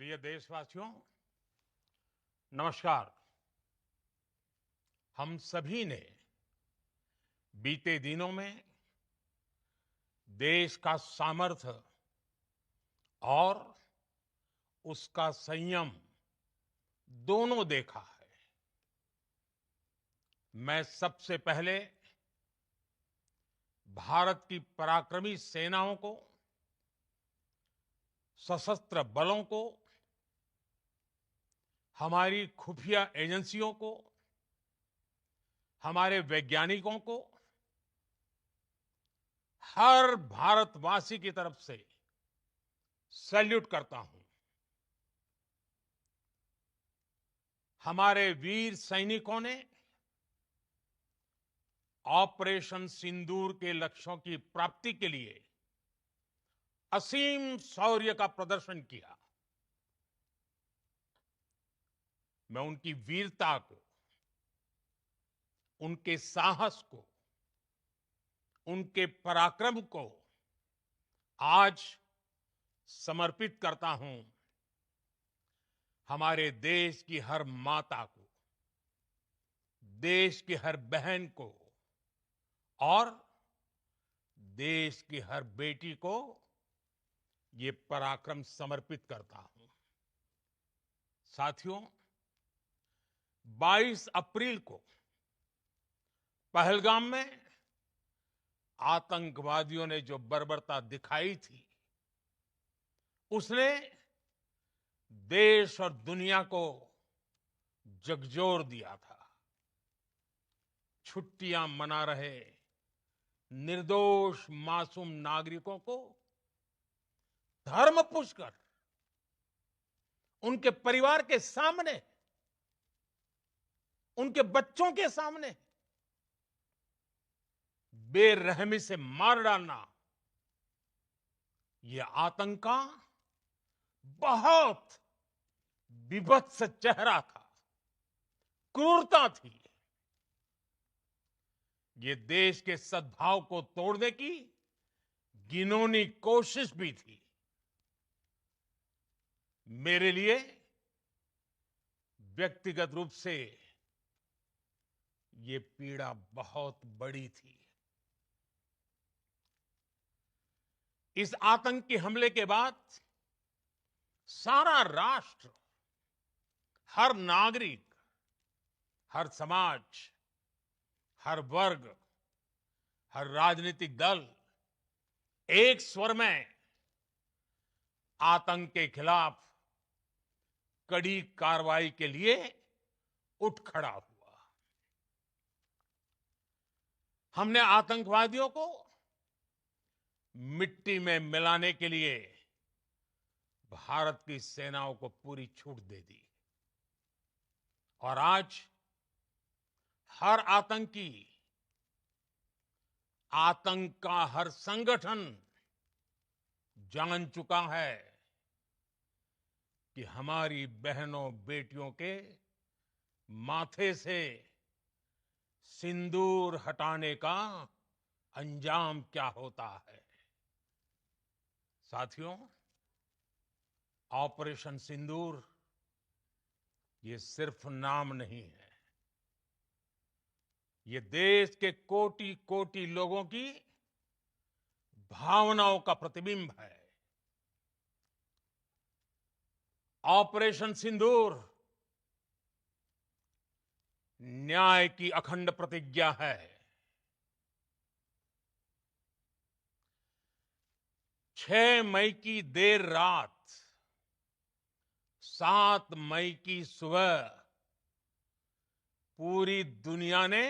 प्रिय देशवासियों, नमस्कार। हम सभी ने बीते दिनों में देश का सामर्थ्य और उसका संयम दोनों देखा है। मैं सबसे पहले भारत की पराक्रमी सेनाओं को, सशस्त्र बलों को, हमारी खुफिया एजेंसियों को, हमारे वैज्ञानिकों को, हर भारतवासी की तरफ से सैल्यूट करता हूं। हमारे वीर सैनिकों ने ऑपरेशन सिंदूर के लक्ष्यों की प्राप्ति के लिए असीम शौर्य का प्रदर्शन किया। मैं उनकी वीरता को, उनके साहस को, उनके पराक्रम को आज समर्पित करता हूं हमारे देश की हर माता को, देश की हर बहन को और देश की हर बेटी को ये पराक्रम समर्पित करता हूं। साथियों, 22 अप्रैल को पहलगाम में आतंकवादियों ने जो बर्बरता दिखाई थी, उसने देश और दुनिया को झकझोर दिया था। छुट्टियां मना रहे निर्दोष मासूम नागरिकों को धर्म पूछकर उनके परिवार के सामने, उनके बच्चों के सामने बेरहमी से मार डालना, यह आतंक का बहुत विभत्स चेहरा था, क्रूरता थी। ये देश के सद्भाव को तोड़ने की घिनौनी कोशिश भी थी। मेरे लिए व्यक्तिगत रूप से ये पीड़ा बहुत बड़ी थी। इस आतंकी हमले के बाद सारा राष्ट्र, हर नागरिक, हर समाज, हर वर्ग, हर राजनीतिक दल एक स्वर में आतंक के खिलाफ कड़ी कार्रवाई के लिए उठ खड़ा हुआ। हमने आतंकवादियों को मिट्टी में मिलाने के लिए भारत की सेनाओं को पूरी छूट दे दी और आज हर आतंकी, आतंक का हर संगठन जान चुका है कि हमारी बहनों बेटियों के माथे से सिंदूर हटाने का अंजाम क्या होता है। साथियों, ऑपरेशन सिंदूर ये सिर्फ नाम नहीं है, ये देश के कोटि कोटि लोगों की भावनाओं का प्रतिबिंब है। ऑपरेशन सिंदूर न्याय की अखंड प्रतिज्ञा है। 6 मई की देर रात, 7 मई की सुबह पूरी दुनिया ने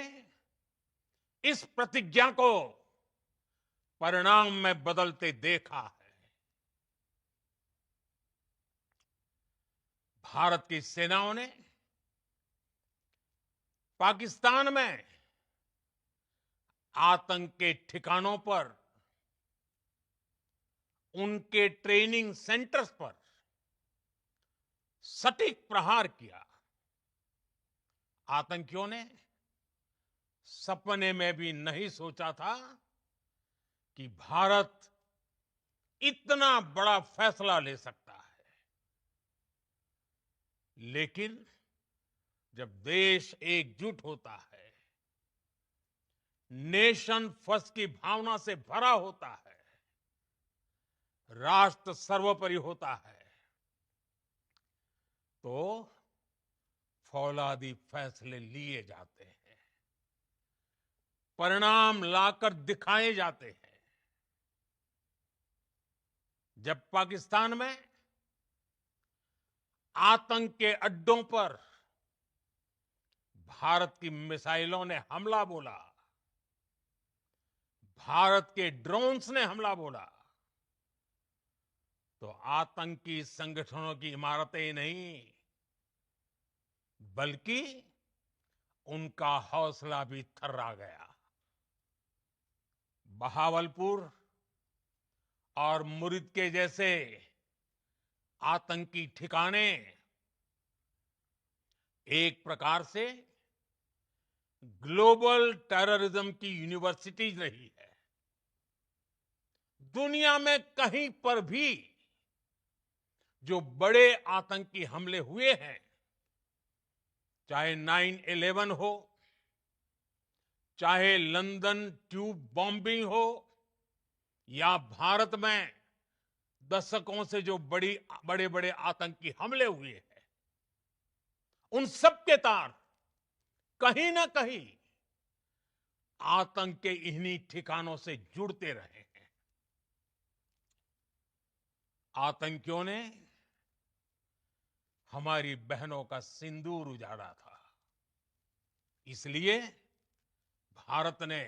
इस प्रतिज्ञा को परिणाम में बदलते देखा है। भारत की सेनाओं ने पाकिस्तान में आतंक के ठिकानों पर, उनके ट्रेनिंग सेंटर्स पर सटीक प्रहार किया। आतंकियों ने सपने में भी नहीं सोचा था कि भारत इतना बड़ा फैसला ले सकता है। लेकिन जब देश एकजुट होता है, नेशन फर्स्ट की भावना से भरा होता है, राष्ट्र सर्वोपरि होता है, तो फौलादी फैसले लिए जाते हैं, परिणाम लाकर दिखाए जाते हैं। जब पाकिस्तान में आतंक के अड्डों पर भारत की मिसाइलों ने हमला बोला, भारत के ड्रोन्स ने हमला बोला, तो आतंकी संगठनों की इमारतें ही नहीं, बल्कि उनका हौसला भी थर्रा गया। बहावलपुर और मुरिद के जैसे आतंकी ठिकाने एक प्रकार से ग्लोबल टेररिज्म की यूनिवर्सिटीज रही है। दुनिया में कहीं पर भी जो बड़े आतंकी हमले हुए हैं, चाहे 9/11 हो, चाहे लंदन ट्यूब बॉम्बिंग हो, या भारत में दशकों से जो बड़े बड़े आतंकी हमले हुए हैं, उन सब के तार कहीं ना कहीं आतंक के इन्हीं ठिकानों से जुड़ते रहे हैं। आतंकियों ने हमारी बहनों का सिंदूर उजाड़ा था, इसलिए भारत ने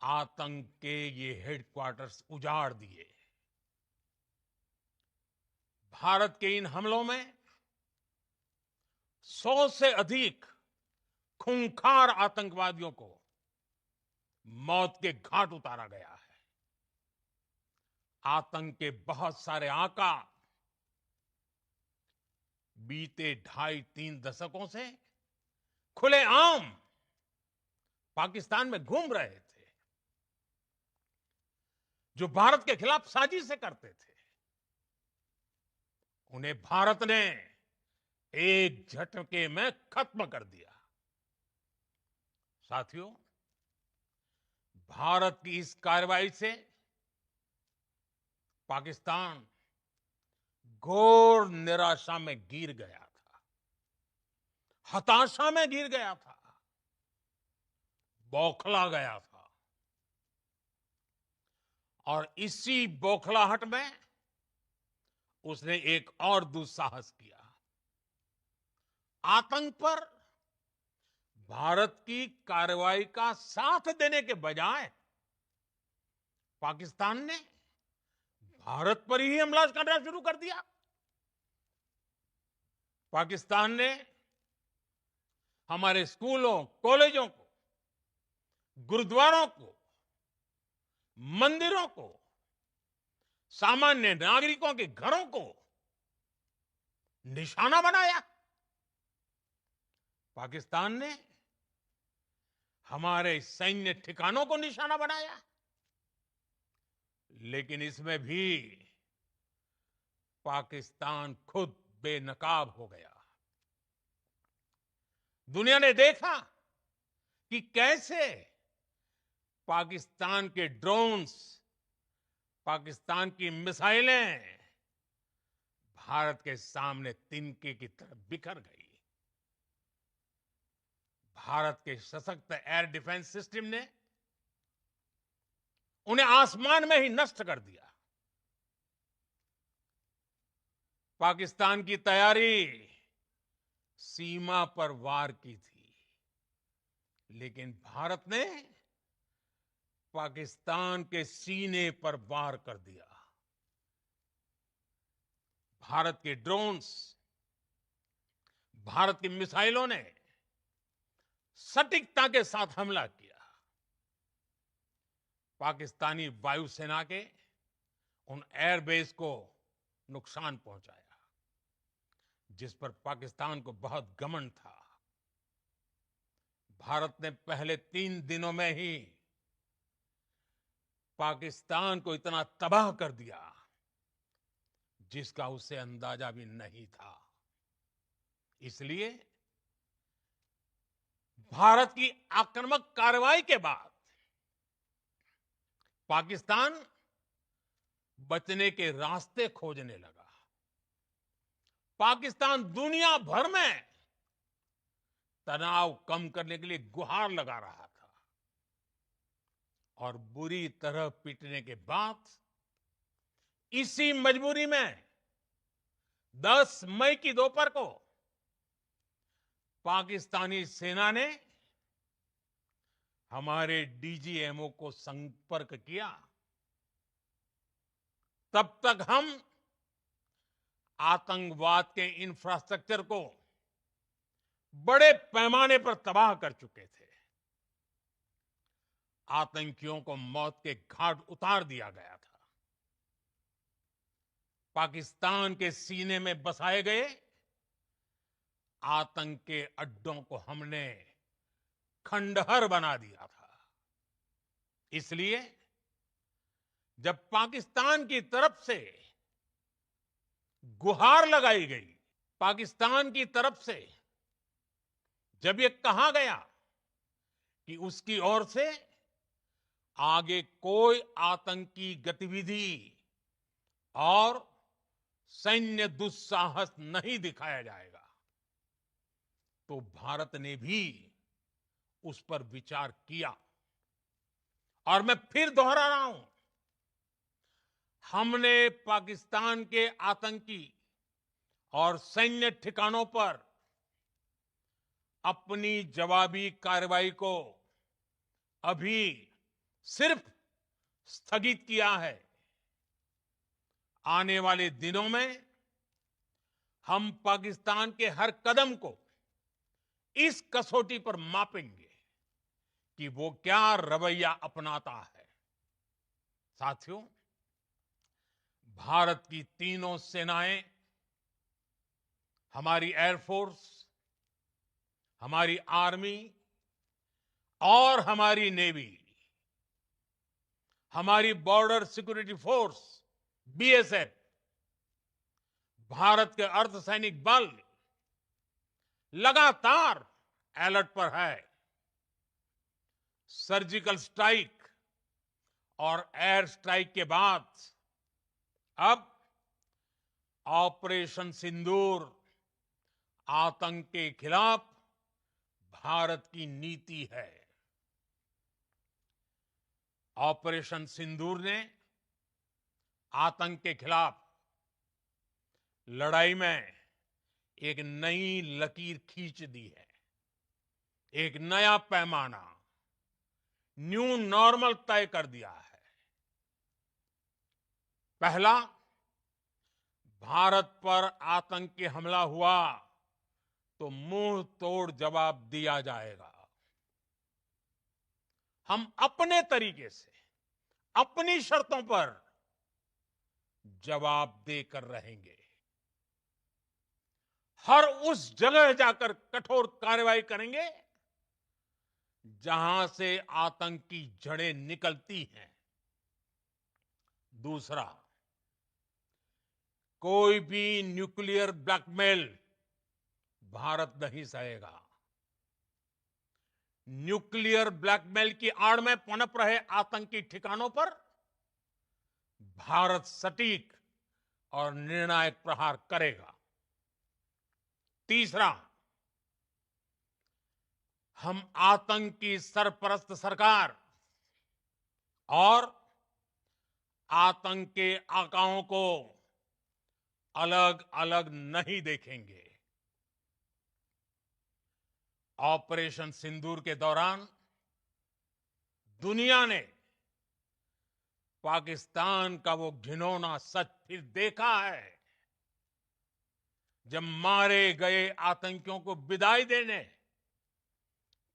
आतंक के ये हेडक्वार्टर्स उजाड़ दिए। भारत के इन हमलों में 100 से अधिक खूंखार आतंकवादियों को मौत के घाट उतारा गया है। आतंक के बहुत सारे आका बीते 2.5-3 दशकों से खुलेआम पाकिस्तान में घूम रहे थे, जो भारत के खिलाफ साजिशें करते थे। उन्हें भारत ने एक झटके में खत्म कर दिया। साथियों, भारत की इस कार्रवाई से पाकिस्तान घोर निराशा में गिर गया था, हताशा में गिर गया था, बौखला गया था। और इसी बौखलाहट में उसने एक और दुस्साहस किया। आतंक पर भारत की कार्रवाई का साथ देने के बजाय पाकिस्तान ने भारत पर ही हमला करना शुरू कर दिया। पाकिस्तान ने हमारे स्कूलों, कॉलेजों को, गुरुद्वारों को, मंदिरों को, सामान्य नागरिकों के घरों को निशाना बनाया। पाकिस्तान ने हमारे सैन्य ठिकानों को निशाना बनाया। लेकिन इसमें भी पाकिस्तान खुद बेनकाब हो गया। दुनिया ने देखा कि कैसे पाकिस्तान के ड्रोन्स, पाकिस्तान की मिसाइलें भारत के सामने तिनके की तरह बिखर गई। भारत के सशक्त एयर डिफेंस सिस्टम ने उन्हें आसमान में ही नष्ट कर दिया। पाकिस्तान की तैयारी सीमा पर वार की थी, लेकिन भारत ने पाकिस्तान के सीने पर वार कर दिया। भारत के ड्रोन्स, भारत की मिसाइलों ने सटीकता के साथ हमला किया। पाकिस्तानी वायुसेना के उन एयरबेस को नुकसान पहुंचाया, जिस पर पाकिस्तान को बहुत घमंड था। भारत ने पहले 3 दिनों में ही पाकिस्तान को इतना तबाह कर दिया, जिसका उसे अंदाजा भी नहीं था। इसलिए भारत की आक्रामक कार्रवाई के बाद पाकिस्तान बचने के रास्ते खोजने लगा। पाकिस्तान दुनिया भर में तनाव कम करने के लिए गुहार लगा रहा था और बुरी तरह पीटने के बाद इसी मजबूरी में 10 मई की दोपहर को पाकिस्तानी सेना ने हमारे डीजीएमओ को संपर्क किया। तब तक हम आतंकवाद के इंफ्रास्ट्रक्चर को बड़े पैमाने पर तबाह कर चुके थे। आतंकियों को मौत के घाट उतार दिया गया था। पाकिस्तान के सीने में बसाए गए आतंक के अड्डों को हमने खंडहर बना दिया था। इसलिए जब पाकिस्तान की तरफ से गुहार लगाई गई, पाकिस्तान की तरफ से जब ये कहा गया कि उसकी ओर से आगे कोई आतंकी गतिविधि और सैन्य दुस्साहस नहीं दिखाया जाएगा, तो भारत ने भी उस पर विचार किया। और मैं फिर दोहरा रहा हूं, हमने पाकिस्तान के आतंकी और सैन्य ठिकानों पर अपनी जवाबी कार्रवाई को अभी सिर्फ स्थगित किया है। आने वाले दिनों में हम पाकिस्तान के हर कदम को इस कसौटी पर मापेंगे कि वो क्या रवैया अपनाता है। साथियों, भारत की तीनों सेनाएं, हमारी एयरफोर्स, हमारी आर्मी और हमारी नेवी, हमारी border security force BSF, Bharat के अर्धसैनिक बल लगातार अलर्ट पर है। सर्जिकल स्ट्राइक और एयर स्ट्राइक के बाद अब ऑपरेशन सिंदूर आतंक के खिलाफ भारत की नीति है। ऑपरेशन सिंदूर ने आतंक के खिलाफ लड़ाई में एक नई लकीर खींच दी है। एक नया पैमाना, न्यू नॉर्मल तय कर दिया है। पहला, भारत पर आतंकी हमला हुआ तो मुंह तोड़ जवाब दिया जाएगा। हम अपने तरीके से, अपनी शर्तों पर जवाब देकर रहेंगे। हर उस जगह जाकर कठोर कार्रवाई करेंगे जहां से आतंक की जड़ें निकलती हैं। दूसरा, कोई भी न्यूक्लियर ब्लैकमेल भारत नहीं सहेगा। न्यूक्लियर ब्लैकमेल की आड़ में पनप रहे आतंकी ठिकानों पर भारत सटीक और निर्णायक प्रहार करेगा। तीसरा, हम आतंक की सरपरस्त सरकार और आतंक के आकाओं को अलग अलग नहीं देखेंगे। ऑपरेशन सिंदूर के दौरान दुनिया ने पाकिस्तान का वो घिनौना सच फिर देखा है, जब मारे गए आतंकियों को विदाई देने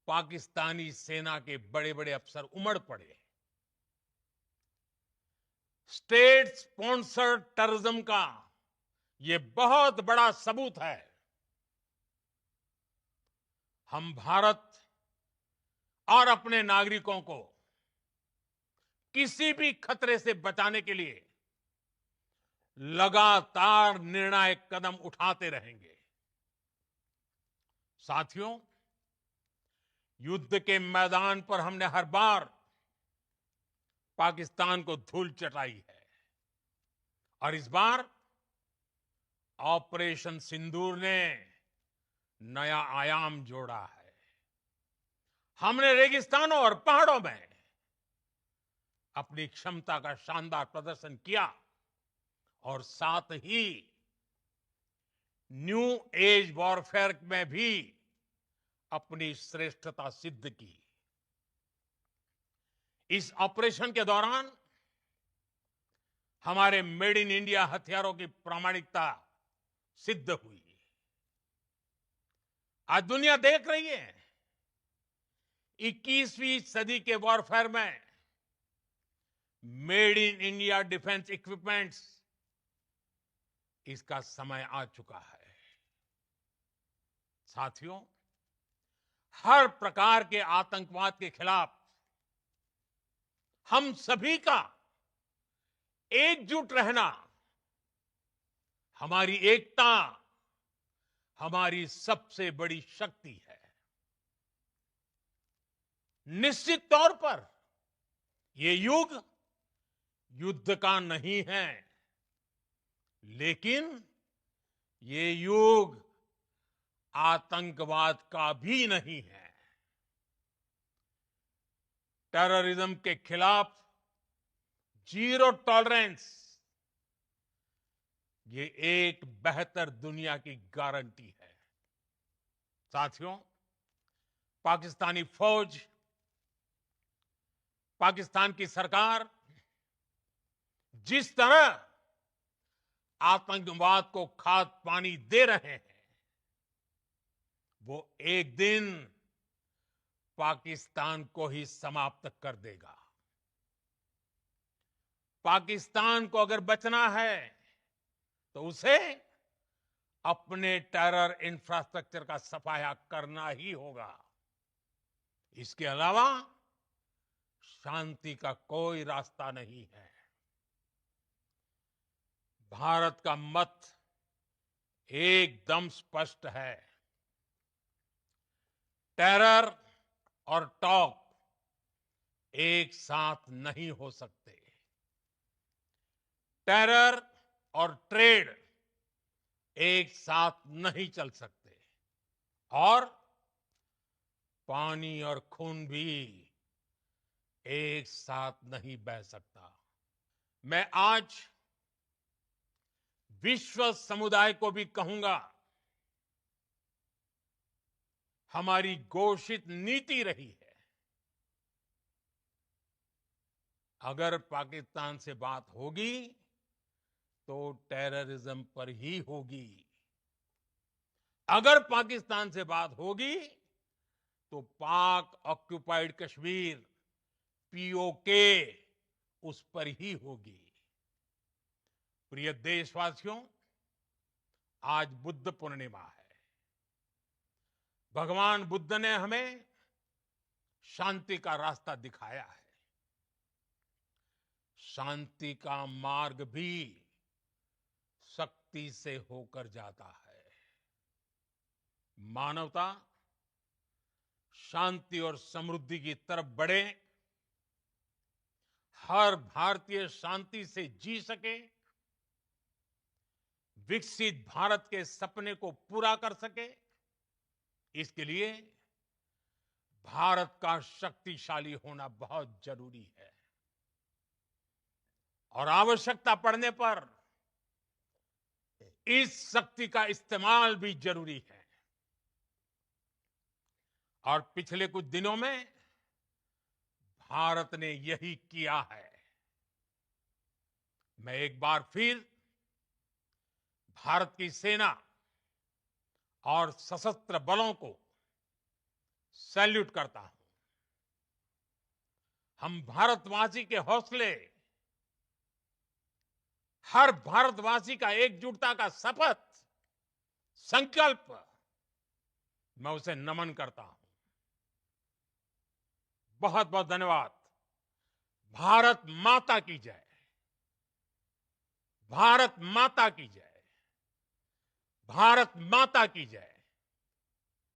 पाकिस्तानी सेना के बड़े बड़े अफसर उमड़ पड़े। स्टेट स्पॉन्सर्ड टेररिज्म का ये बहुत बड़ा सबूत है। हम भारत और अपने नागरिकों को किसी भी खतरे से बचाने के लिए लगातार निर्णायक कदम उठाते रहेंगे। साथियों, युद्ध के मैदान पर हमने हर बार पाकिस्तान को धूल चटाई है और इस बार ऑपरेशन सिंदूर ने नया आयाम जोड़ा है। हमने रेगिस्तानों और पहाड़ों में अपनी क्षमता का शानदार प्रदर्शन किया और साथ ही न्यू एज वॉरफेयर में भी अपनी श्रेष्ठता सिद्ध की। इस ऑपरेशन के दौरान हमारे मेड इन इंडिया हथियारों की प्रामाणिकता सिद्ध हुई। आज दुनिया देख रही है 21वीं सदी के वॉरफेयर में made in India defence equipments, इसका समय आ चुका है। साथियों, हर प्रकार के आतंकवाद के खिलाफ हम सभी का एकजुट रहना हमारी एकता, हमारी सबसे बड़ी शक्ति है। निश्चित तौर पर ये युग युद्ध का नहीं है, लेकिन ये युग आतंकवाद का भी नहीं है। टेररिज्म के खिलाफ जीरो टॉलरेंस, ये एक बेहतर दुनिया की गारंटी है। साथियों, पाकिस्तानी फौज, पाकिस्तान की सरकार जिस तरह आतंकवाद को खाद पानी दे रहे हैं, वो एक दिन पाकिस्तान को ही समाप्त कर देगा। पाकिस्तान को अगर बचना है तो उसे अपने टेरर इंफ्रास्ट्रक्चर का सफाया करना ही होगा। इसके अलावा शांति का कोई रास्ता नहीं है। भारत का मत एकदम स्पष्ट है। टेरर और टॉक एक साथ नहीं हो सकते। टेरर और ट्रेड एक साथ नहीं चल सकते और पानी और खून भी एक साथ नहीं बह सकता। मैं आज विश्व समुदाय को भी कहूंगा, हमारी घोषित नीति रही है, अगर पाकिस्तान से बात होगी तो टेररिज्म पर ही होगी। अगर पाकिस्तान से बात होगी तो पाक ऑक्युपाइड कश्मीर, पीओके, उस पर ही होगी। प्रिय देशवासियों, आज बुद्ध पूर्णिमा है। भगवान बुद्ध ने हमें शांति का रास्ता दिखाया है। शांति का मार्ग भी शक्ति से होकर जाता है। मानवता शांति और समृद्धि की तरफ बढ़े, हर भारतीय शांति से जी सके, विकसित भारत के सपने को पूरा कर सके, इसके लिए भारत का शक्तिशाली होना बहुत जरूरी है और आवश्यकता पड़ने पर इस शक्ति का इस्तेमाल भी जरूरी है। और पिछले कुछ दिनों में भारत ने यही किया है। मैं एक बार फिर भारत की सेना और सशस्त्र बलों को सैल्यूट करता हूं। हम भारतवासी के हौसले, हर भारतवासी का एकजुटता का शपथ, संकल्प, मैं उसे नमन करता हूं। बहुत बहुत धन्यवाद। भारत माता की जय। भारत माता की जय। भारत माता की जय।